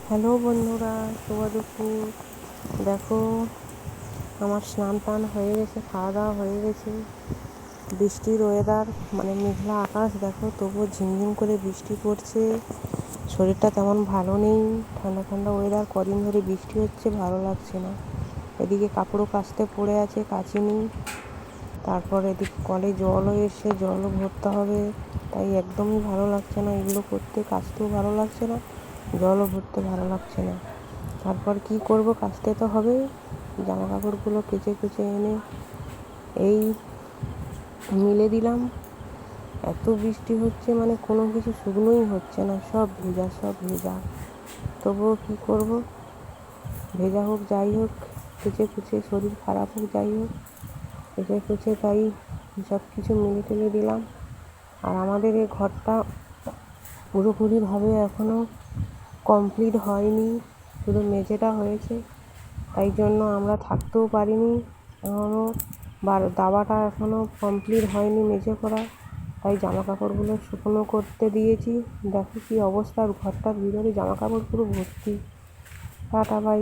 Hello বন্ধুরা, শুভ দুপুর। দেখো, আমার স্নান টান হয়ে গেছে, খাওয়া দাওয়া হয়ে গেছে। বৃষ্টির ওয়েদার, মানে মেঘলা আকাশ, দেখো তবুও ঝিমঝিম করে বৃষ্টি পড়ছে। শরীরটা তেমন ভালো নেই, ঠান্ডা ঠান্ডা ওয়েদার, কদিন ধরে বৃষ্টি হচ্ছে, ভালো লাগছে না। এদিকে কাপড়ও কাচতে পড়ে আছে, কাচিনি। তারপর এদিকে কলে জলও এসে, জলও ভরতে হবে, তাই একদমই ভালো লাগছে না এগুলো করতে। কাচতেও ভালো লাগছে না, জলও ভরতে ভালো লাগছে না। তারপর কি করব, কাচতে তো হবে। জামা কাপড়গুলো কেচে কুচে এনে এই মিলে দিলাম। এত বৃষ্টি হচ্ছে, মানে কোনো কিছু শুকনোই হচ্ছে না, সব ভেজা সব ভেজা। তবুও কি করব, ভেজা হোক যাই হোক, কেচে কুচে, শরীর খারাপ হোক যাই হোক, কেচে কুচে তাই সব কিছু মিলে টেলে দিলাম। আর আমাদের এই ঘরটা পুরোপুরিভাবে এখনও কমপ্লিট হয়নি, শুধু মেঝেটা হয়েছে। তাই জন্য আমরা থাকতেও পারিনি এখনও, দাবাটা এখনও কমপ্লিট হয়নি মেঝে করা। তাই জামা কাপড়গুলো শুকনো করতে দিয়েছি। দেখো কী অবস্থা, ঘরটার ভিতরে জামা কাপড় পুরো ভর্তি। Tata, by.